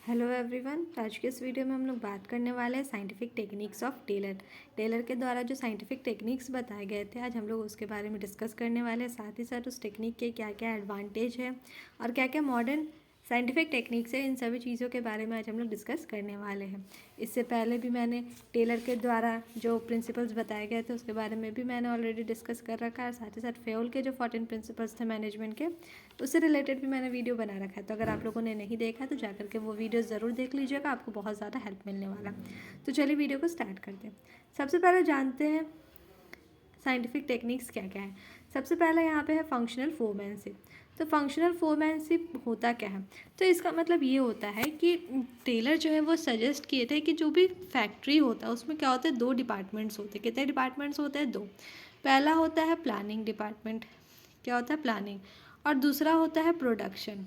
Hello everyone. आज के इस वीडियो में हम लोग बात करने वाले हैं साइंटिफिक टेक्निक्स ऑफ टेलर के द्वारा जो साइंटिफिक टेक्निक्स बताए गए थे, आज हम लोग उसके बारे में डिस्कस करने वाले हैं। साथ ही साथ उस टेक्निक के क्या क्या एडवांटेज है और क्या क्या मॉडर्न साइंटिफिक टेक्निक्स है, इन सभी चीज़ों के बारे में आज हम लोग डिस्कस करने वाले हैं। इससे पहले भी मैंने टेलर के द्वारा जो प्रिंसिपल्स बताए गए थे उसके बारे में भी मैंने ऑलरेडी डिस्कस कर रखा है। साथ ही साथ फेयोल के जो 14 प्रिंसिपल्स थे मैनेजमेंट के, उससे रिलेटेड भी मैंने वीडियो बना रखा है। तो अगर आप लोगों ने नहीं देखा तो जाकर के वो वीडियो ज़रूर देख लीजिएगा, आपको बहुत ज़्यादा हेल्प मिलने वाला। तो चलिए वीडियो को स्टार्ट करते हैं। सबसे पहले जानते हैं साइंटिफिक टेक्निक्स क्या क्या है। सबसे पहले यहाँ पे है फंक्शनल फोरमैनशिप। तो फंक्शनल फोरमैनशिप होता क्या है? तो इसका मतलब ये होता है कि टेलर जो है वो सजेस्ट किए थे कि जो भी फैक्ट्री होता है उसमें क्या होता है, 2 डिपार्टमेंट्स होते हैं। कितने डिपार्टमेंट्स होते हैं? 2। पहला होता है प्लानिंग डिपार्टमेंट, क्या होता है प्लानिंग, और दूसरा होता है प्रोडक्शन।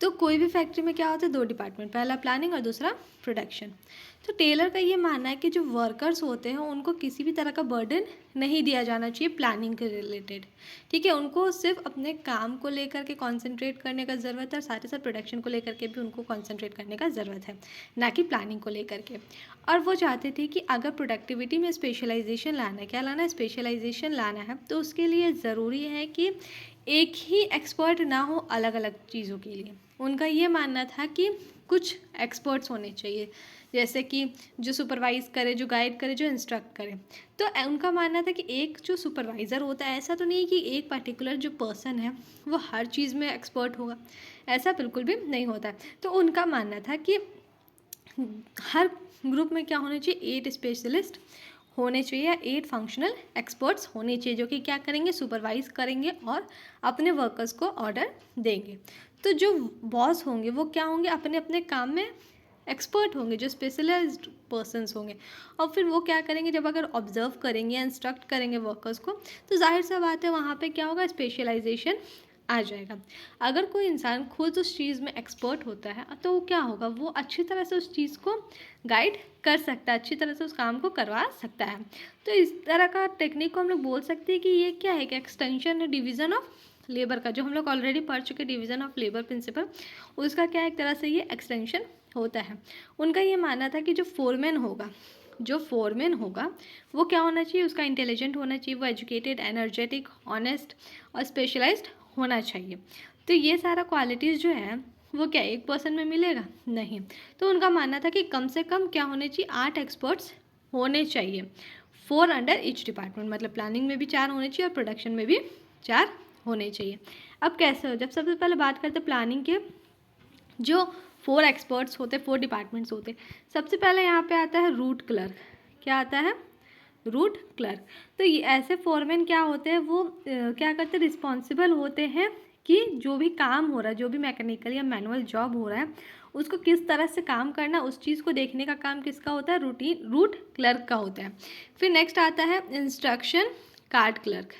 तो कोई भी फैक्ट्री में क्या होता है, 2 डिपार्टमेंट, पहला प्लानिंग और दूसरा प्रोडक्शन। तो टेलर का ये मानना है कि जो वर्कर्स होते हैं उनको किसी भी तरह का बर्डन नहीं दिया जाना चाहिए प्लानिंग के रिलेटेड। ठीक है, उनको सिर्फ अपने काम को लेकर के कॉन्सेंट्रेट करने का ज़रूरत है और साथ ही साथ प्रोडक्शन को लेकर के भी उनको कॉन्सेंट्रेट करने का ज़रूरत है, ना कि प्लानिंग को लेकर के। और वो चाहते थे कि अगर प्रोडक्टिविटी में स्पेशलाइजेशन लाना है, क्या लाना है, स्पेशलाइजेशन लाना है, तो उसके लिए ज़रूरी है कि एक ही एक्सपर्ट ना हो अलग अलग चीज़ों के लिए। उनका ये मानना था कि कुछ एक्सपर्ट्स होने चाहिए, जैसे कि जो सुपरवाइज़ करे, जो गाइड करे, जो इंस्ट्रक्ट करे। तो उनका मानना था कि एक जो सुपरवाइज़र होता है, ऐसा तो नहीं कि एक पर्टिकुलर जो पर्सन है वो हर चीज़ में एक्सपर्ट होगा, ऐसा बिल्कुल भी नहीं होता। तो उनका मानना था कि हर ग्रुप में क्या होना चाहिए, 8 स्पेशलिस्ट होने चाहिए या 8 फंक्शनल एक्सपर्ट्स होने चाहिए, जो कि क्या करेंगे, सुपरवाइज करेंगे और अपने वर्कर्स को ऑर्डर देंगे। तो जो बॉस होंगे वो क्या होंगे, अपने अपने काम में एक्सपर्ट होंगे, जो स्पेशलाइज्ड पर्सन्स होंगे। और फिर वो क्या करेंगे, जब अगर ऑब्जर्व करेंगे, इंस्ट्रक्ट करेंगे वर्कर्स को, तो जाहिर सा बात है वहाँ पे क्या होगा, स्पेशलाइजेशन आ जाएगा। अगर कोई इंसान खुद उस चीज़ में एक्सपर्ट होता है तो वो क्या होगा, वो अच्छी तरह से उस चीज़ को गाइड कर सकता है, अच्छी तरह से उस काम को करवा सकता है। तो इस तरह का टेक्निक को हम लोग बोल सकते हैं कि ये क्या है, कि एक्सटेंशन है डिवीज़न ऑफ लेबर का, जो हम लोग ऑलरेडी पढ़ चुके डिवीज़न ऑफ लेबर प्रिंसिपल, उसका क्या एक तरह से ये एक्सटेंशन होता है। उनका ये मानना था कि जो फोरमैन होगा वो क्या होना चाहिए, उसका इंटेलिजेंट होना चाहिए, वो एजुकेटेड, एनर्जेटिक, ऑनेस्ट और स्पेशलाइज्ड होना चाहिए। तो ये सारा क्वालिटीज़ जो है वो क्या एक पर्सन में मिलेगा? नहीं। तो उनका मानना था कि कम से कम क्या होने चाहिए, 8 एक्सपर्ट्स होने चाहिए, 4 अंडर ईच डिपार्टमेंट, मतलब प्लानिंग में भी 4 होने चाहिए और प्रोडक्शन में भी 4 होने चाहिए। अब कैसे हो, जब सबसे पहले बात करते हैं प्लानिंग के, जो 4 एक्सपर्ट्स होते, 4 डिपार्टमेंट्स होते। सबसे पहले यहाँ पे आता है रूट क्लर्क। क्या आता है? Root clerk. तो ये ऐसे फोरमैन क्या होते हैं, वो क्या करते हैं, रिस्पॉन्सिबल होते हैं कि जो भी काम हो रहा है, जो भी मैकेनिकल या मैनुअल जॉब हो रहा है, उसको किस तरह से काम करना, उस चीज़ को देखने का काम किसका होता है, रूट क्लर्क का होता है। फिर नेक्स्ट आता है इंस्ट्रक्शन कार्ड क्लर्क।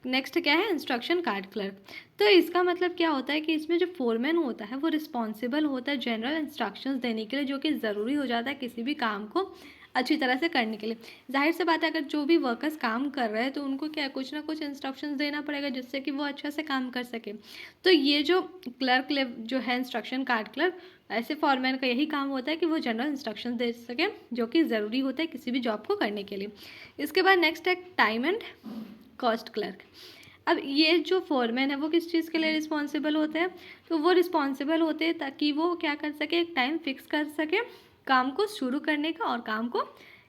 नेक्स्ट क्या है, इंस्ट्रक्शन कार्ड क्लर्क। तो इसका मतलब क्या होता है कि इसमें जो फोरमैन होता है वो रिस्पॉन्सिबल होता है जनरल इंस्ट्रक्शंस देने के लिए, जो कि ज़रूरी हो जाता है किसी भी काम को अच्छी तरह से करने के लिए। जाहिर सी बात है, अगर जो भी वर्कर्स काम कर रहे हैं तो उनको क्या कुछ ना कुछ इंस्ट्रक्शंस देना पड़ेगा जिससे कि वो अच्छा से काम कर सके। तो ये जो क्लर्क जो है, इंस्ट्रक्शन कार्ड क्लर्क, ऐसे फॉरमैन का यही काम होता है कि वो जनरल इंस्ट्रक्शंस दे सके, जो कि ज़रूरी होता है किसी भी जॉब को करने के लिए। इसके बाद नेक्स्ट है टाइम एंड कॉस्ट क्लर्क। अब ये जो फोरमैन है वो किस चीज़ के लिए रिस्पॉन्सिबल होते हैं, तो वो रिस्पॉन्सिबल होते हैं ताकि वो क्या कर सके, एक टाइम फिक्स कर सके काम को शुरू करने का और काम को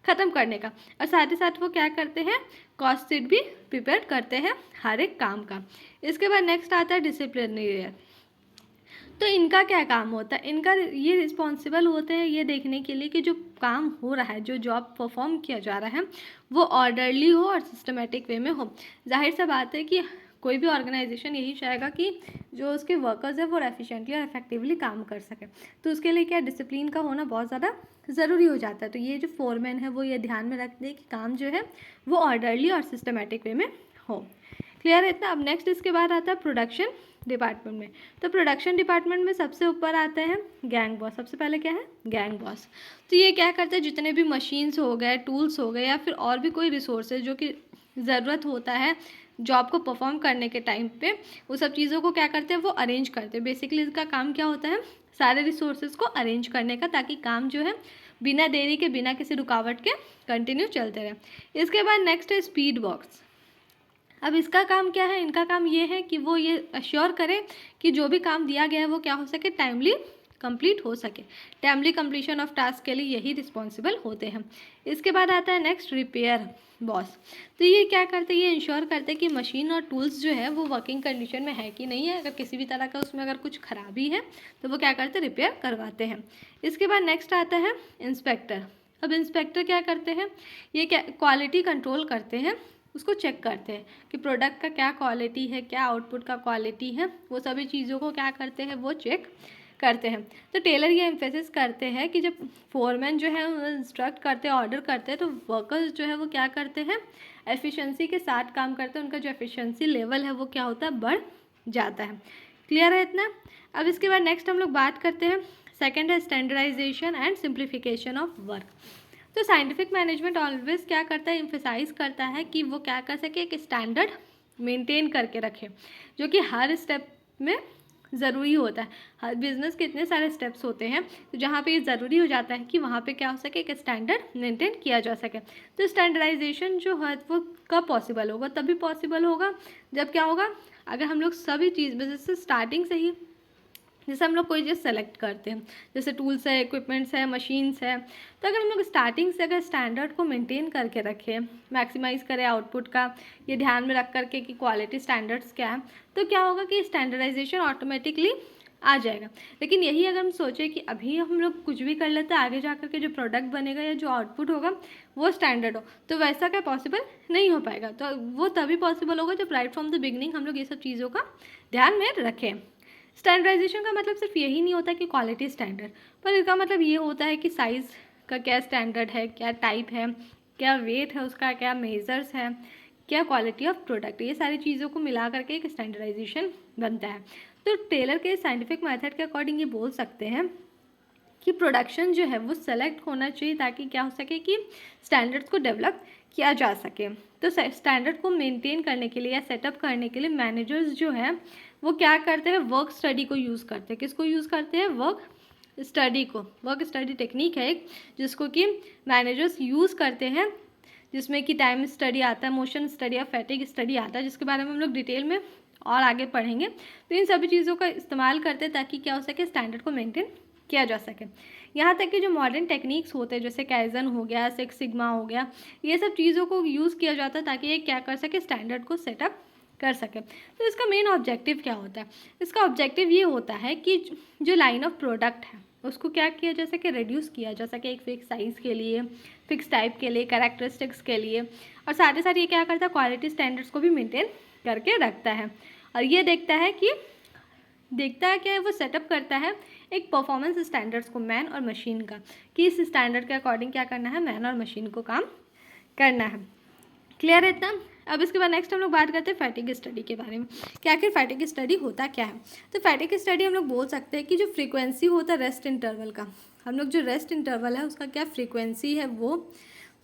ख़त्म करने का, और साथ ही साथ वो क्या करते हैं, कॉस्ट शीट भी प्रिपेयर करते हैं हर एक काम का। इसके बाद नेक्स्ट आता है डिसिप्लिनरी। तो इनका क्या काम होता है, इनका ये रिस्पॉन्सिबल होते हैं ये देखने के लिए कि जो काम हो रहा है, जो जॉब परफॉर्म किया जा रहा है, वो ऑर्डरली हो और सिस्टमेटिक वे में हो। जाहिर सा बात है कि कोई भी ऑर्गेनाइजेशन यही चाहेगा कि जो उसके वर्कर्स है वो एफिशिएंटली और इफेक्टिवली काम कर सके। तो उसके लिए क्या डिसिप्लिन का होना बहुत ज़्यादा ज़रूरी हो जाता है। तो ये जो फोरमैन है वो ये ध्यान में रखते हैं कि काम जो है वो ऑर्डरली और सिस्टमेटिक वे में हो। क्लियर है इतना? अब नेक्स्ट इसके बाद आता है प्रोडक्शन डिपार्टमेंट में। तो प्रोडक्शन डिपार्टमेंट में सबसे ऊपर आते हैं गैंग बॉस। सबसे पहले क्या है, गैंग बॉस। तो ये क्या करते हैं, जितने भी मशीन्स हो गए, टूल्स हो गए, या फिर और भी कोई रिसोर्सेज जो कि ज़रूरत होता है जॉब को परफॉर्म करने के टाइम पे, वो सब चीज़ों को क्या करते हैं, वो अरेंज करते हैं। बेसिकली इसका काम क्या होता है, सारे रिसोर्सेज को अरेंज करने का, ताकि काम जो है बिना देरी के, बिना किसी रुकावट के कंटिन्यू चलते रहे। इसके बाद नेक्स्ट है स्पीड बॉक्स। अब इसका काम क्या है, इनका काम ये है कि वो ये अश्योर करें कि जो भी काम दिया गया है वो क्या हो सके, टाइमली कंप्लीट हो सके। टाइमली कंप्लीशन ऑफ टास्क के लिए यही रिस्पॉन्सिबल होते हैं। इसके बाद आता है नेक्स्ट रिपेयर बॉस। तो ये क्या करते हैं, ये इंश्योर करते हैं कि मशीन और टूल्स जो है वो वर्किंग कंडीशन में है कि नहीं है। अगर किसी भी तरह का उसमें अगर कुछ खराबी है तो वो क्या करते हैं, रिपेयर करवाते हैं। इसके बाद नेक्स्ट आता है इंस्पेक्टर। अब इंस्पेक्टर क्या करते हैं, ये क्या क्वालिटी कंट्रोल करते हैं, उसको चेक करते हैं कि प्रोडक्ट का क्या क्वालिटी है, क्या आउटपुट का क्वालिटी है, वो सभी चीज़ों को क्या करते हैं, वो चेक करते हैं। तो टेलर ये एम्फेसिस करते हैं कि जब फोरमैन जो है इंस्ट्रक्ट करते हैं, ऑर्डर करते हैं, तो वर्कर्स जो है वो क्या करते हैं, एफिशिएंसी के साथ काम करते हैं। उनका जो एफिशिएंसी लेवल है वो क्या होता है, बढ़ जाता है। क्लियर है इतना। अब इसके बाद नेक्स्ट हम लोग बात करते हैं, सेकेंड है standardisation and simplification of work. तो साइंटिफिक मैनेजमेंट ऑलवेज क्या करता है, एम्फेसाइज करता है कि वो क्या कर सके, एक स्टैंडर्ड मेंटेन करके रखे, जो कि हर स्टेप में ज़रूरी होता है। हर बिजनेस के इतने सारे स्टेप्स होते हैं, तो जहाँ पे ये ज़रूरी हो जाता है कि वहाँ पे क्या हो सके, एक स्टैंडर्ड मेंटेन किया जा सके। तो स्टैंडर्डाइजेशन जो है वो कब पॉसिबल होगा, तभी पॉसिबल होगा जब क्या होगा, अगर हम लोग सभी चीज़ बिजनेस से स्टार्टिंग से ही, जैसे हम लोग कोई चीज़ सेलेक्ट करते हैं, जैसे टूल्स है, इक्विपमेंट्स है, मशीन्स है, तो अगर हम लोग स्टार्टिंग से अगर स्टैंडर्ड को मेंटेन करके रखें, मैक्सिमाइज़ करें आउटपुट का, ये ध्यान में रख करके कि क्वालिटी स्टैंडर्ड्स क्या है, तो क्या होगा कि स्टैंडर्डाइजेशन ऑटोमेटिकली आ जाएगा। लेकिन यही अगर हम सोचें कि अभी हम लोग कुछ भी कर लेते हैं, आगे जा कर के जो प्रोडक्ट बनेगा या जो आउटपुट होगा वो स्टैंडर्ड हो, तो वैसा क्या पॉसिबल नहीं हो पाएगा। तो वो तभी पॉसिबल होगा जब राइट फ्रॉम द बिगनिंग हम लोग ये सब चीज़ों का ध्यान में रखें। स्टैंडर्डाइजेशन का मतलब सिर्फ यही नहीं होता कि क्वालिटी स्टैंडर्ड, पर इसका मतलब ये होता है कि साइज़ का क्या स्टैंडर्ड है, क्या टाइप है, क्या वेट है उसका, क्या मेजर्स है, क्या क्वालिटी ऑफ प्रोडक्ट, ये सारी चीज़ों को मिला करके एक स्टैंडर्डाइजेशन बनता है। तो टेलर के साइंटिफिक मेथड के अकॉर्डिंग ये बोल सकते हैं कि प्रोडक्शन जो है वो सेलेक्ट होना चाहिए, ताकि क्या हो सके कि स्टैंडर्ड्स को डेवलप किया जा सके। तो स्टैंडर्ड को मेंटेन करने के लिए या सेटअप करने के लिए मैनेजर्स जो है वो क्या करते हैं, वर्क स्टडी को यूज़ करते हैं। किसको यूज़ करते हैं, वर्क स्टडी को। वर्क स्टडी टेक्निक है एक, जिसको कि मैनेजर्स यूज़ करते हैं, जिसमें कि टाइम स्टडी आता है, मोशन स्टडी या फैटिग स्टडी आता है, जिसके बारे में हम लोग डिटेल में और आगे पढ़ेंगे। तो इन सभी चीज़ों का इस्तेमाल करते हैं ताकि क्या हो सके, स्टैंडर्ड को मेंटेन किया जा सके। यहाँ तक कि जो मॉडर्न टेक्निक्स होते हैं, जैसे काइजन हो गया, सिक्स सिग्मा हो गया, ये सब चीज़ों को यूज़ किया जाता है ताकि ये क्या कर सके, स्टैंडर्ड को सेटअप कर सके। तो इसका मेन ऑब्जेक्टिव क्या होता है, इसका ऑब्जेक्टिव ये होता है कि जो लाइन ऑफ प्रोडक्ट है उसको क्या किया जा सके, रिड्यूस किया जा सके, एक फिक्स साइज़ के लिए, फिक्स टाइप के लिए, कैरेक्टरिस्टिक्स के लिए, और साथ ही साथ ये क्या करता है, क्वालिटी स्टैंडर्ड्स को भी मेंटेन करके रखता है। और ये देखता है क्या है, वो सेटअप करता है एक परफॉर्मेंस स्टैंडर्ड्स को, मैन और मशीन का, कि इस स्टैंडर्ड के अकॉर्डिंग क्या करना है, मैन और मशीन को काम करना है। क्लियर है इतना। अब इसके बाद नेक्स्ट हम लोग बात करते हैं फैटिग स्टडी के बारे में कि आखिर फैटिग स्टडी होता क्या है। तो फैटिग स्टडी हम लोग बोल सकते हैं कि जो फ्रीक्वेंसी होता है रेस्ट इंटरवल का, हम लोग जो रेस्ट इंटरवल है उसका क्या फ्रीक्वेंसी है वो,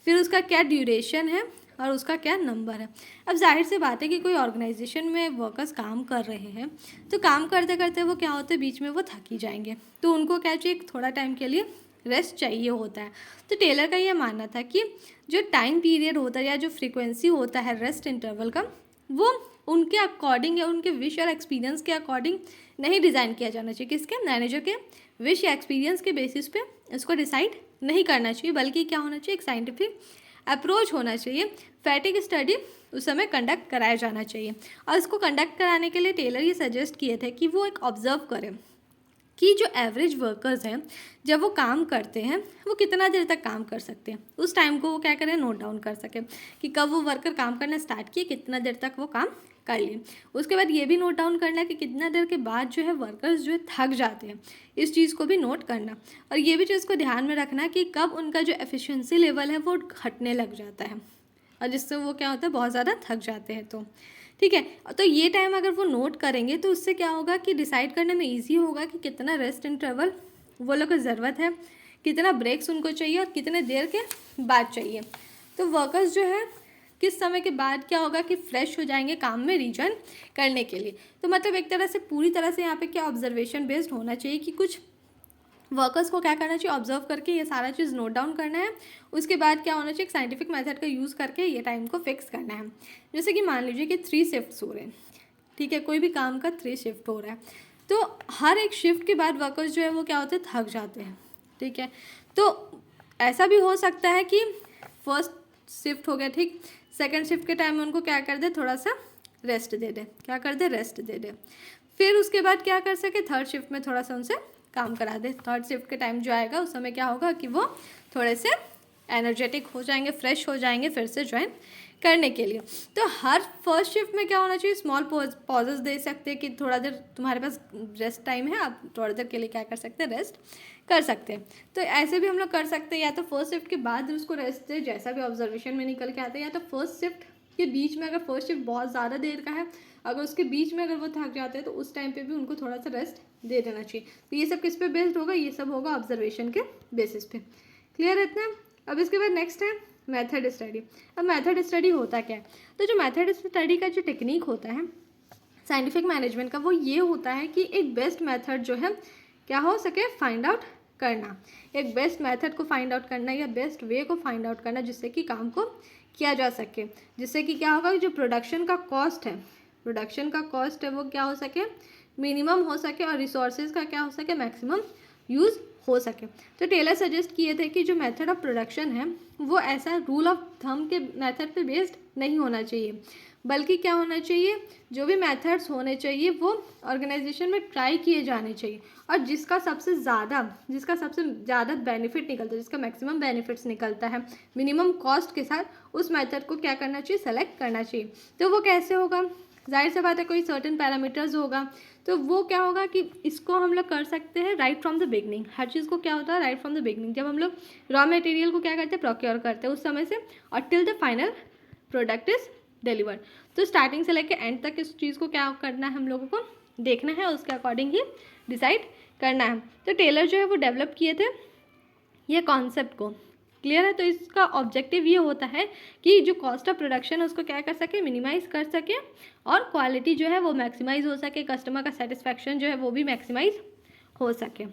फिर उसका क्या ड्यूरेशन है और उसका क्या नंबर है। अब जाहिर सी बात है कि कोई ऑर्गेनाइजेशन में वर्कर्स काम कर रहे हैं, तो काम करते करते वो क्या होता है, बीच में वो थक ही जाएंगे, तो उनको क्या चाहिए, थोड़ा टाइम के लिए रेस्ट चाहिए होता है। तो टेलर का ये मानना था कि जो टाइम पीरियड होता है या जो फ्रीक्वेंसी होता है रेस्ट इंटरवल का, वो उनके अकॉर्डिंग या उनके विश और एक्सपीरियंस के अकॉर्डिंग नहीं डिज़ाइन किया जाना चाहिए। किसके, मैनेजर के विश या एक्सपीरियंस के बेसिस पे इसको डिसाइड नहीं करना चाहिए, बल्कि क्या होना चाहिए, एक साइंटिफिक अप्रोच होना चाहिए। फैटिग स्टडी उस समय कंडक्ट कराया जाना चाहिए, और इसको कंडक्ट कराने के लिए टेलर ये सजेस्ट किए थे कि वो एक ऑब्जर्व करें कि जो एवरेज वर्कर्स हैं जब वो काम करते हैं वो कितना देर तक काम कर सकते हैं, उस टाइम को वो क्या करें, नोट डाउन कर सकें कि कब वो वर्कर काम करना स्टार्ट किए, कितना देर तक वो काम कर लिए। उसके बाद ये भी नोट डाउन करना कि कितना देर के बाद जो है वर्कर्स जो है थक जाते हैं, इस चीज़ को भी नोट करना, और ये भी चीज़ को ध्यान में रखना कि कब उनका जो एफिशिएंसी लेवल है वो घटने लग जाता है, और जिससे वो क्या होता है, बहुत ज़्यादा थक जाते हैं। तो ठीक है, तो ये टाइम अगर वो नोट करेंगे तो उससे क्या होगा कि डिसाइड करने में ईजी होगा कि कितना रेस्ट इंटरवल वो लोग को ज़रूरत है, कितना ब्रेक्स उनको चाहिए और कितने देर के बाद चाहिए। तो वर्कर्स जो है किस समय के बाद क्या होगा कि फ्रेश हो जाएंगे काम में रिजॉइन करने के लिए। तो मतलब एक तरह से पूरी तरह से यहाँ पे क्या ऑब्जर्वेशन बेस्ड होना चाहिए कि कुछ वर्कर्स को क्या करना चाहिए, ऑब्जर्व करके ये सारा चीज़ नोट डाउन करना है। उसके बाद क्या होना चाहिए, एक साइंटिफिक मेथड का यूज़ करके ये टाइम को फिक्स करना है। जैसे कि मान लीजिए कि 3 शिफ्ट्स हो रहे हैं, ठीक है, कोई भी काम का 3 शिफ्ट हो रहा है, तो हर एक शिफ्ट के बाद वर्कर्स जो है वो क्या होते हैं, थक जाते हैं, ठीक है। तो ऐसा भी हो सकता है कि फर्स्ट शिफ्ट हो गया, ठीक, सेकेंड शिफ्ट के टाइम में उनको क्या कर दे, थोड़ा सा रेस्ट दे दे, क्या कर दे, रेस्ट दे दे। फिर उसके बाद क्या कर सके, थर्ड शिफ्ट में थोड़ा सा उनसे काम करा दे। थर्ड शिफ्ट के टाइम जो आएगा उस समय क्या होगा कि वो थोड़े से एनर्जेटिक हो जाएंगे, फ्रेश हो जाएंगे फिर से ज्वाइन करने के लिए। तो हर फर्स्ट शिफ्ट में क्या होना चाहिए, स्मॉल पॉजेस दे सकते हैं कि थोड़ा देर तुम्हारे पास रेस्ट टाइम है, आप थोड़ा देर के लिए क्या कर सकते हैं, रेस्ट कर सकते हैं। तो ऐसे भी हम लोग कर सकते हैं, या तो फर्स्ट शिफ्ट के बाद उसको रेस्ट दे, जैसा भी ऑब्जर्वेशन में निकल के आता है, या तो फर्स्ट शिफ्ट के बीच में, अगर फर्स्ट शिफ्ट बहुत ज़्यादा देर का है, अगर उसके बीच में अगर वो थक जाते हैं तो उस टाइम पे भी उनको थोड़ा सा रेस्ट दे देना चाहिए। तो ये सब किस पे बेस्ड होगा, ये सब होगा ऑब्जर्वेशन के बेसिस पे। क्लियर है इतना। अब इसके बाद नेक्स्ट है मेथड स्टडी। अब मेथड स्टडी होता क्या है, तो जो मेथड स्टडी का जो टेक्निक होता है साइंटिफिक मैनेजमेंट का, वो ये होता है कि एक बेस्ट मेथड जो है क्या हो सके, फाइंड आउट करना, एक बेस्ट मेथड को फाइंड आउट करना या बेस्ट वे को फाइंड आउट करना जिससे कि काम को किया जा सके, जिससे कि क्या होगा, जो प्रोडक्शन का कॉस्ट है वो क्या हो सके, मिनिमम हो सके, और रिसोर्सेज का क्या हो सके, मैक्सिमम यूज़ हो सके। तो टेलर सजेस्ट किए थे कि जो मेथड ऑफ प्रोडक्शन है वो ऐसा रूल ऑफ थंब के मेथड पे बेस्ड नहीं होना चाहिए, बल्कि क्या होना चाहिए, जो भी मेथड्स होने चाहिए वो ऑर्गेनाइजेशन में ट्राई किए जाने चाहिए, और जिसका सबसे ज़्यादा बेनिफिट निकलता है, जिसका मैक्सिमम बेनिफिट्स निकलता है मिनिमम कॉस्ट के साथ, उस मेथड को क्या करना चाहिए, सेलेक्ट करना चाहिए। तो वो कैसे होगा, जाहिर सी बात है कोई सर्टेन पैरामीटर्स होगा, तो वो क्या होगा कि इसको हम लोग कर सकते हैं राइट फ्रॉम द बिगनिंग। हर चीज़ को क्या होता है, राइट फ्रॉम द बिगनिंग, जब हम लोग रॉ मटेरियल को क्या करते हैं, प्रोक्योर करते हैं उस समय से, और till the final product is delivered. तो स्टार्टिंग से लेकर एंड तक इस चीज़ को क्या करना है, हम लोगों को देखना है, उसके अकॉर्डिंग ही डिसाइड करना है। तो टेलर जो है वो डेवलप किए थे ये कॉन्सेप्ट को। क्लियर है। तो इसका ऑब्जेक्टिव ये होता है कि जो कॉस्ट ऑफ प्रोडक्शन है उसको क्या कर सके, मिनिमाइज कर सके, और क्वालिटी जो है वो मैक्सिमाइज हो सके, कस्टमर का सेटिस्फैक्शन जो है वो भी मैक्सिमाइज हो सके।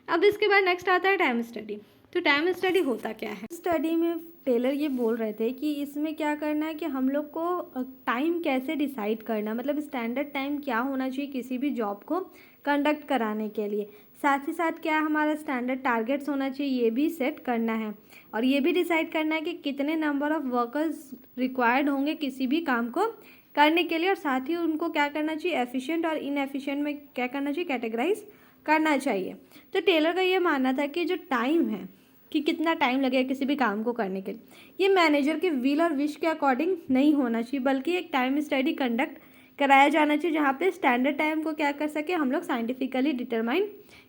अब इसके बाद नेक्स्ट आता है टाइम स्टडी। तो टाइम स्टडी होता क्या है, स्टडी में टेलर ये बोल रहे थे कि इसमें क्या करना है कि हम लोग को टाइम कैसे डिसाइड करना, मतलब स्टैंडर्ड टाइम क्या होना चाहिए किसी भी जॉब को कंडक्ट कराने के लिए, साथ ही साथ क्या हमारा स्टैंडर्ड टारगेट्स होना चाहिए ये भी सेट करना है, और ये भी डिसाइड करना है कि कितने नंबर ऑफ़ वर्कर्स रिक्वायर्ड होंगे किसी भी काम को करने के लिए, और साथ ही उनको क्या करना चाहिए, एफिशिएंट और इनएफिशिएंट में क्या करना चाहिए, कैटेगराइज करना चाहिए। तो टेलर का ये मानना था कि जो टाइम है कि कितना टाइम लगेगा किसी भी काम को करने के लिए, ये मैनेजर के विल और विश के अकॉर्डिंग नहीं होना चाहिए, बल्कि एक टाइम स्टडी कंडक्ट कराया जाना चाहिए जहाँ पे स्टैंडर्ड टाइम को क्या कर सके, हम लोग साइंटिफिकली डिटरमाइन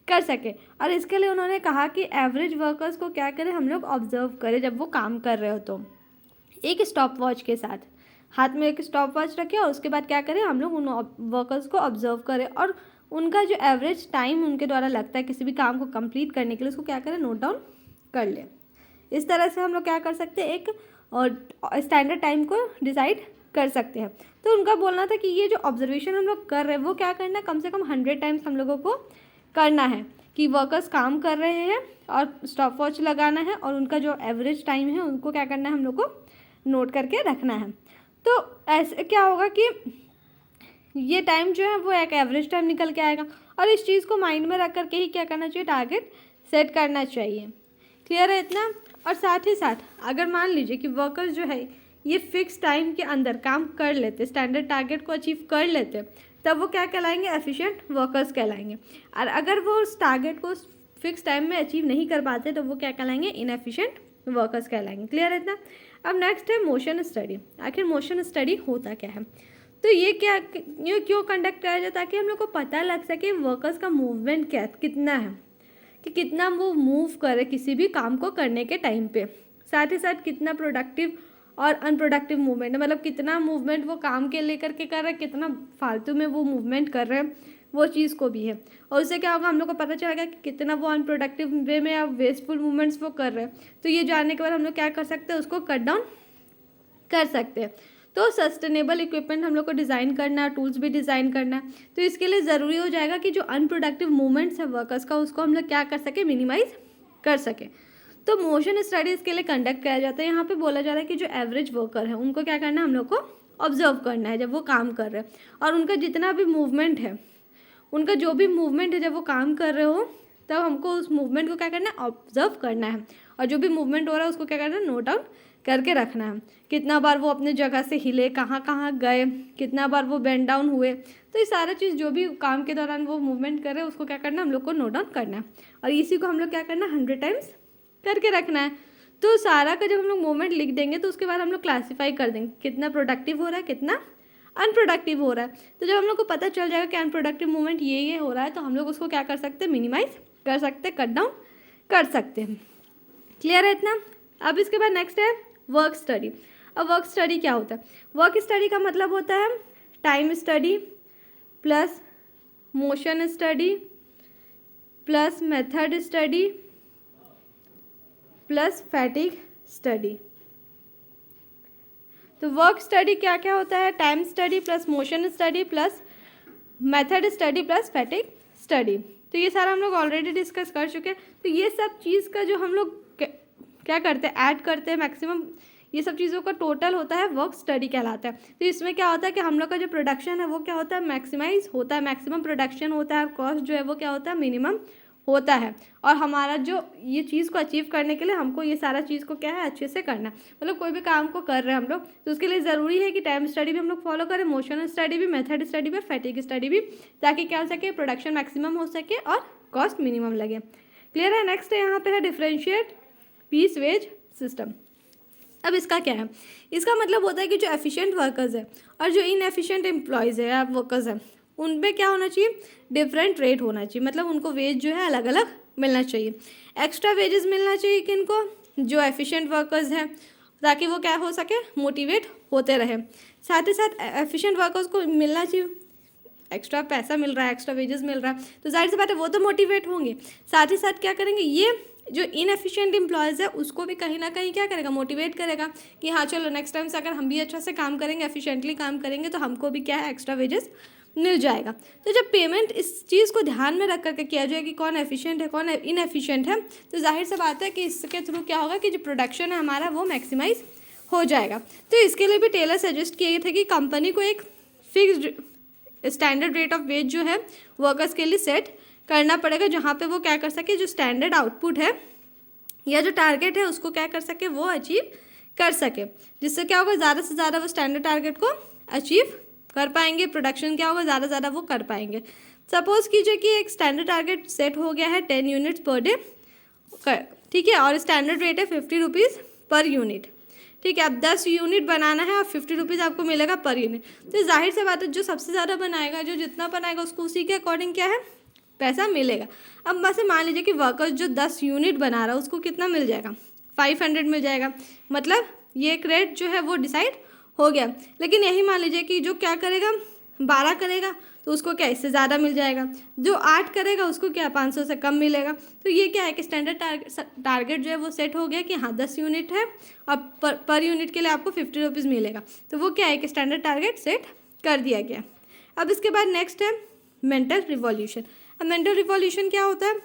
कर सके। और इसके लिए उन्होंने कहा कि एवरेज वर्कर्स को क्या करें, हम लोग ऑब्जर्व करें जब वो काम कर रहे हो, तो एक स्टॉप वॉच के साथ हाथ में एक स्टॉप वॉच रखें, और उसके बाद क्या करें, हम लोग उन वर्कर्स को ऑब्जर्व करें, और उनका जो एवरेज टाइम उनके द्वारा लगता है किसी भी काम को कंप्लीट करने के लिए, उसको क्या करें, नोट डाउन कर लें। इस तरह से हम लोग क्या कर सकते हैं, एक और स्टैंडर्ड टाइम को डिसाइड कर सकते हैं। तो उनका बोलना था कि ये जो ऑब्जर्वेशन हम लोग कर रहे हैं वो क्या करना है, कम से कम 100 टाइम्स हम लोगों को करना है कि वर्कर्स काम कर रहे हैं और स्टॉप वॉच लगाना है, और उनका जो एवरेज टाइम है उनको क्या करना है, हम लोग को नोट करके रखना है। तो ऐसे क्या होगा कि ये टाइम जो है वो एक एवरेज टाइम निकल के आएगा, और इस चीज़ को माइंड में रख करके ही क्या करना चाहिए, टारगेट सेट करना चाहिए। क्लियर है इतना। और साथ ही साथ अगर मान लीजिए कि वर्कर्स जो है ये फिक्स टाइम के अंदर काम कर लेते, स्टैंडर्ड टारगेट को अचीव कर लेते, तब वो क्या कहलाएंगे, एफिशिएंट वर्कर्स कहलाएंगे। और अगर वो उस टारगेट को फिक्स टाइम में अचीव नहीं कर पाते तो वो क्या कहलाएंगे, इनएफिशिएंट वर्कर्स कहलाएंगे। क्लियर है इतना। अब नेक्स्ट है मोशन स्टडी। आखिर मोशन स्टडी होता क्या है, तो ये क्यों कंडक्ट कराया जाता है, ताकि हम लोग को पता लग सके वर्कर्स का मूवमेंट कितना है, कि कितना वो मूव करे किसी भी काम को करने के टाइम पे, साथ ही साथ कितना प्रोडक्टिव और अनप्रोडक्टिव मूवमेंट है, मतलब कितना मूवमेंट वो काम के लेकर के कर रहे हैं, कितना फालतू में वो मूवमेंट कर रहे हैं, वो चीज़ को भी है। और उससे क्या होगा, हम लोग को पता चलेगा कि कितना वो अनप्रोडक्टिव वे में या वेस्टफुल मूवमेंट्स वो कर रहे हैं। तो ये जानने के बाद हम लोग क्या कर सकते हैं, उसको कट डाउन कर सकते हैं। तो सस्टेनेबल इक्विपमेंट हम लोग को डिज़ाइन करना है, टूल्स भी डिज़ाइन करना है। तो इसके लिए ज़रूरी हो जाएगा कि जो अनप्रोडक्टिव मूवमेंट्स है वर्कर्स का, उसको हम लोग क्या कर सके, मिनिमाइज कर सके। तो मोशन स्टडीज़ के लिए कंडक्ट किया जाता है। यहाँ पे बोला जा रहा है कि जो एवरेज वर्कर है उनको क्या करना है, हम लोग को ऑब्जर्व करना है जब वो काम कर रहे हैं, और उनका जितना भी मूवमेंट है, उनका जो भी मूवमेंट है जब वो काम कर रहे हो, तब हमको उस मूवमेंट को क्या करना है, ऑब्जर्व करना है। और जो भी मूवमेंट हो रहा है उसको क्या करना है, नोट डाउन करके रखना है। कितना बार वो अपने जगह से हिले, कहाँ कहाँ गए, कितना बार वो बेंड डाउन हुए, तो ये सारा चीज़ जो भी काम के दौरान वो मूवमेंट कर रहे हैं उसको क्या करना है, हम लोग को नोट डाउन करना है। और इसी को हम लोग क्या करना है, 100 टाइम्स करके रखना है। तो सारा का जब हम लोग मूवमेंट लिख देंगे तो उसके बाद हम लोग क्लासीफाई कर देंगे कितना प्रोडक्टिव हो रहा है, कितना अनप्रोडक्टिव हो रहा है। तो जब हम लोग को पता चल जाएगा कि अनप्रोडक्टिव मूवमेंट ये हो रहा है, तो हम लोग उसको क्या कर सकते हैं, मिनिमाइज कर सकते हैं, कट डाउन कर सकते हैं। क्लियर है इतना। अब इसके बाद नेक्स्ट है वर्क स्टडी। अब वर्क स्टडी क्या होता है, वर्क स्टडी का मतलब होता है time study plus motion study plus method study plus fatigue study. तो वर्क स्टडी क्या क्या होता है, time study plus motion study plus method study plus fatigue study. तो ये सारा हम लोग ऑलरेडी डिस्कस कर चुके हैं। तो ये सब चीज़ का जो हम लोग क्या करते हैं, ऐड करते हैं, मैक्सिमम ये सब चीज़ों का टोटल होता है वर्क स्टडी कहलाता है। तो इसमें क्या होता है कि हम लोग का जो प्रोडक्शन है वो क्या होता है, मैक्सिमाइज होता है, मैक्सिमम प्रोडक्शन होता है, कॉस्ट जो है वो क्या होता है, मिनिमम होता है। और हमारा जो ये चीज़ को अचीव करने के लिए हमको ये सारा चीज़ को क्या है, अच्छे से करना है। मतलब कोई भी काम को कर रहे हैं हम लोग, तो उसके लिए ज़रूरी है कि टाइम स्टडी भी हम लोग फॉलो करें, मोशन स्टडी भी, मेथड स्टडी भी, फैटिग स्टडी भी, ताकि क्या हो सके, प्रोडक्शन मैक्सिमम हो सके और कॉस्ट मिनिमम लगे। क्लियर है। नेक्स्ट है यहाँ पे है डिफरेंशिएट पीस वेज सिस्टम। अब इसका क्या है, इसका मतलब होता है कि जो एफिशिएंट वर्कर्स है और जो इनएफिशिएंट एम्प्लॉयज़ है या वर्कर्स है, उन पे क्या होना चाहिए, डिफरेंट रेट होना चाहिए। मतलब उनको वेज जो है अलग अलग मिलना चाहिए। एक्स्ट्रा वेजेस मिलना चाहिए किनको, जो एफिशिएंट वर्कर्स हैं, ताकि वो क्या हो सके, मोटिवेट होते रहे। साथ ही साथ एफिशिएंट वर्कर्स को मिलना चाहिए, एक्स्ट्रा पैसा मिल रहा है, एक्स्ट्रा वेजेस मिल रहा है, तो जाहिर सी बात है वो तो मोटिवेट होंगे। साथ ही साथ क्या करेंगे, ये जो इनएफिशिएंट एम्प्लॉयज़ है उसको भी कहीं ना कहीं क्या करेगा, मोटिवेट करेगा कि हाँ चलो नेक्स्ट टाइम से अगर हम भी अच्छा से काम करेंगे, एफिशिएंटली काम करेंगे, तो हमको भी क्या है, एक्स्ट्रा वेजेस मिल जाएगा। तो जब पेमेंट इस चीज़ को ध्यान में रख करके किया जाए कि कौन एफिशिएंट है कौन इनएफिशिएंट है, तो जाहिर सी बात है कि इसके थ्रू क्या होगा कि जो प्रोडक्शन है हमारा वो मैक्सिमाइज हो जाएगा। तो इसके लिए भी टेलर सजेस्ट किए थे कि कंपनी को एक fixed standard rate of ways जो है वर्कर्स के लिए सेट करना पड़ेगा, जहाँ पे वो क्या कर सके, जो स्टैंडर्ड आउटपुट है या जो टारगेट है उसको क्या कर सके, वो अचीव कर सके, जिससे क्या होगा, ज़्यादा से ज़्यादा वो स्टैंडर्ड टारगेट को अचीव कर पाएंगे, प्रोडक्शन क्या होगा, ज़्यादा से ज़्यादा वो कर पाएंगे। सपोज कीजिए कि एक स्टैंडर्ड टारगेट सेट हो गया है 10 यूनिट्स पर डे, ठीक है, और स्टैंडर्ड रेट है 50 रुपीज़ पर यूनिट, ठीक है। अब 10 यूनिट बनाना है और 50 रुपीज़ आपको मिलेगा पर यूनिट। तो जाहिर सी बात है जो सबसे ज़्यादा बनाएगा, जो जितना बनाएगा, उसको उसी के अकॉर्डिंग क्या है, पैसा मिलेगा। अब बस मान लीजिए कि वर्कर्स जो 10 यूनिट बना रहा है उसको कितना मिल जाएगा, 500 मिल जाएगा। मतलब ये एक रेट जो है वो डिसाइड हो गया। लेकिन यही मान लीजिए कि जो क्या करेगा, 12 करेगा तो उसको क्या इससे ज़्यादा मिल जाएगा, जो 8 करेगा उसको क्या 500 से कम मिलेगा। तो ये क्या है कि स्टैंडर्ड टारगेट जो है वो सेट हो गया कि हाँ 10 यूनिट है और पर यूनिट के लिए आपको 50 रुपीज़ मिलेगा। तो वो क्या है कि स्टैंडर्ड टारगेट सेट कर दिया गया। अब इसके बाद नेक्स्ट है मेंटल रिवॉल्यूशन। अब मेंटल रिवॉल्यूशन क्या होता है,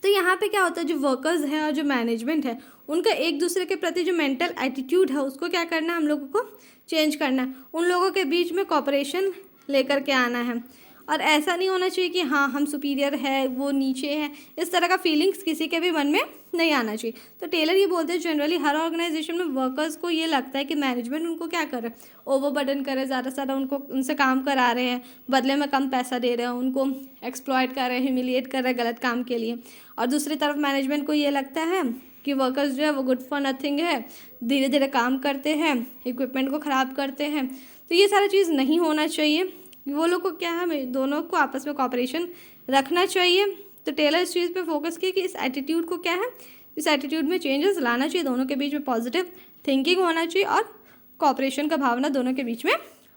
तो यहाँ पे क्या होता है, जो वर्कर्स हैं और जो मैनेजमेंट है उनका एक दूसरे के प्रति जो मेंटल एटीट्यूड है उसको क्या करना है, हम लोगों को चेंज करना है। उन लोगों के बीच में कॉपरेशन लेकर के आना है। और ऐसा नहीं होना चाहिए कि हाँ हम सुपीरियर है वो नीचे है, इस तरह का फीलिंग्स किसी के भी मन में नहीं आना चाहिए। तो टेलर ये बोलते हैं जनरली हर ऑर्गेनाइजेशन में वर्कर्स को ये लगता है कि मैनेजमेंट उनको क्या कर रहा है, ओवरबर्डन कर रहे हैं, ज़्यादा से ज़्यादा उनको उनसे काम करा रहे हैं, बदले में कम पैसा दे रहे हैं, उनको एक्सप्लॉयट कर रहे हैं, ह्यूमिलिएट कर रहे हैं गलत काम के लिए। और दूसरी तरफ मैनेजमेंट को ये लगता है कि वर्कर्स जो है वो गुड फॉर नथिंग है, धीरे धीरे काम करते हैं, इक्विपमेंट को ख़राब करते हैं। तो ये सारा चीज़ नहीं होना चाहिए। वो लोग को क्या है, दोनों को आपस में कॉपरेशन रखना चाहिए। तो टेलर इस चीज़ पे फोकस किया कि इस एटीट्यूड को क्या है, इस एटीट्यूड में चेंजेस लाना चाहिए, दोनों के बीच में पॉजिटिव थिंकिंग होना चाहिए और कॉपरेशन का भावना दोनों के बीच में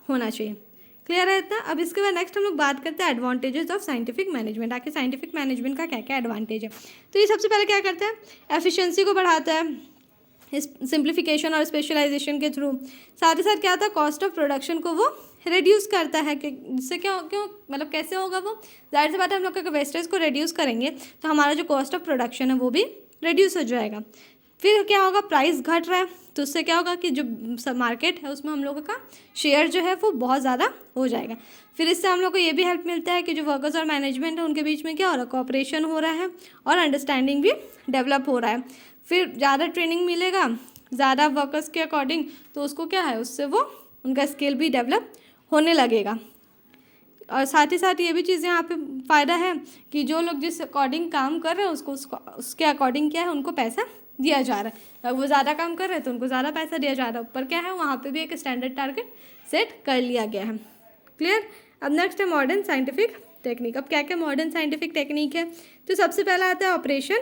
होना चाहिए। क्लियर है इतना। अब इसके बाद नेक्स्ट हम लोग बात करते हैं एडवांटेजेस ऑफ साइंटिफिक मैनेजमेंट। आखिर साइंटिफिक मैनेजमेंट का क्या क्या एडवांटेज है। तो ये सबसे पहले क्या करता है, एफिशिएंसी को बढ़ाता है, सिंप्लीफिकेशन और स्पेशलाइजेशन के थ्रू। साथ ही साथ क्या होता है, कॉस्ट ऑफ प्रोडक्शन को वो रिड्यूस करता है कि जिससे क्या क्यों मतलब कैसे होगा वो, जाहिर सी बात है हम लोग अगर वेस्टेज को रिड्यूस करेंगे तो हमारा जो कॉस्ट ऑफ प्रोडक्शन है वो भी रिड्यूस हो जाएगा। फिर क्या होगा, प्राइस घट रहा है तो उससे क्या होगा कि जो मार्केट है उसमें हम लोगों का शेयर जो है वो बहुत ज़्यादा हो जाएगा। फिर इससे हम लोग को ये भी हेल्प मिलता है कि जो वर्कर्स और मैनेजमेंट है उनके बीच में क्या हो रहा है, कोऑपरेशन हो रहा है और अंडरस्टैंडिंग भी डेवलप हो रहा है। फिर ज़्यादा ट्रेनिंग मिलेगा ज़्यादा वर्कर्स के अकॉर्डिंग, तो उसको क्या है, उससे वो उनका स्किल भी डेवलप होने लगेगा। और साथ ही साथ ये भी चीज़ यहाँ पे फ़ायदा है कि जो लोग जिस अकॉर्डिंग काम कर रहे हैं उसको उसके अकॉर्डिंग क्या है, उनको पैसा दिया जा रहा है। अगर वो ज़्यादा काम कर रहे हैं तो उनको ज़्यादा पैसा दिया जा रहा है। ऊपर क्या है, वहाँ पे भी एक स्टैंडर्ड टारगेट सेट कर लिया गया है। क्लियर। अब नेक्स्ट है मॉडर्न साइंटिफिक टेक्निक। अब क्या क्या मॉडर्न साइंटिफिक टेक्निक है, तो सबसे पहला आता है ऑपरेशन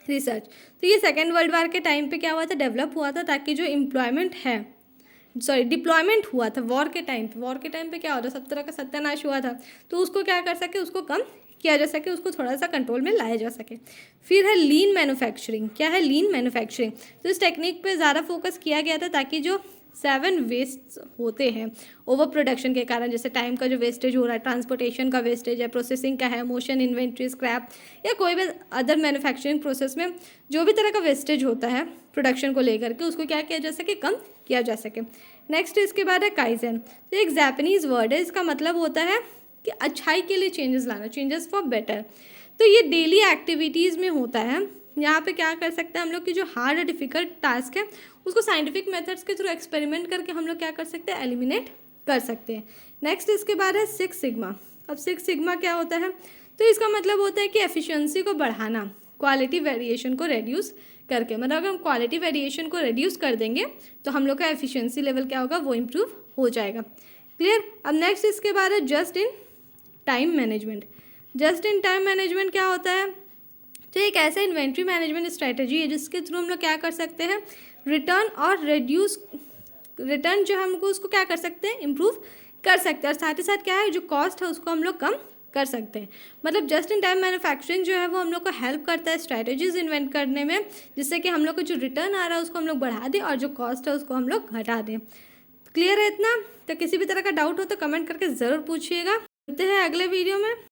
रिसर्च। तो ये सेकेंड वर्ल्ड वार के टाइम पे क्या हुआ था, डेवलप हुआ था ताकि जो डिप्लॉयमेंट हुआ था वॉर के टाइम पे क्या हो रहा, सब तरह का सत्यानाश हुआ था, तो उसको क्या कर सके, उसको कम किया जा सके, उसको थोड़ा सा कंट्रोल में लाया जा सके। फिर है लीन मैन्युफैक्चरिंग। क्या है लीन मैन्युफैक्चरिंग, तो इस टेक्निक पे ज़्यादा फोकस किया गया था ताकि जो 7 वेस्ट होते हैं ओवर प्रोडक्शन के कारण, जैसे टाइम का जो वेस्टेज हो रहा है, ट्रांसपोर्टेशन का वेस्टेज है, प्रोसेसिंग का है, मोशन, इन्वेंट्री, स्क्रैप या कोई भी अदर मैन्युफैक्चरिंग प्रोसेस में जो भी तरह का वेस्टेज होता है प्रोडक्शन को लेकर के, उसको क्या किया जा सके, कम किया जा सके। नेक्स्ट इसके बाद है काइजन। तो एक जापानीज़ वर्ड है, इसका मतलब होता है कि अच्छाई के लिए चेंजेस लाना, चेंजेस फॉर बेटर। तो ये डेली एक्टिविटीज़ में होता है। यहाँ पे क्या कर सकते हैं हम लोग की जो हार्ड और डिफ़िकल्ट टास्क है उसको साइंटिफिक मेथड्स के थ्रू एक्सपेरिमेंट करके हम लोग क्या कर सकते हैं, एलिमिनेट कर सकते हैं। नेक्स्ट इसके बाद है 6 सिग्मा। अब 6 सिग्मा क्या होता है, तो इसका मतलब होता है कि एफिशिएंसी को बढ़ाना, क्वालिटी वेरिएशन को रेड्यूस करके। मतलब अगर हम क्वालिटी वेरिएशन को रेड्यूस कर देंगे तो हम लोग का एफिशिएंसी लेवल क्या होगा, वो इम्प्रूव हो जाएगा। क्लियर। अब नेक्स्ट इसके बाद है just in time management. Just in time management क्या होता है, तो एक ऐसा इन्वेंट्री मैनेजमेंट स्ट्रेटजी है जिसके थ्रू हम लोग क्या कर सकते हैं, रिटर्न जो है हमको उसको क्या कर सकते हैं, इम्प्रूव कर सकते हैं। और साथ ही साथ क्या है, जो कॉस्ट है उसको हम लोग कम कर सकते हैं। मतलब जस्ट इन टाइम मैन्युफैक्चरिंग जो है वो हम लोग को हेल्प करता है स्ट्रैटेजीज इन्वेंट करने में, जिससे कि हम लोग को जो रिटर्न आ रहा है उसको हम लोग बढ़ा दें और जो कॉस्ट है उसको हम लोग घटा दें। क्लियर है इतना। तो किसी भी तरह का डाउट हो तो कमेंट करके ज़रूर पूछिएगा। मिलते हैं अगले वीडियो में।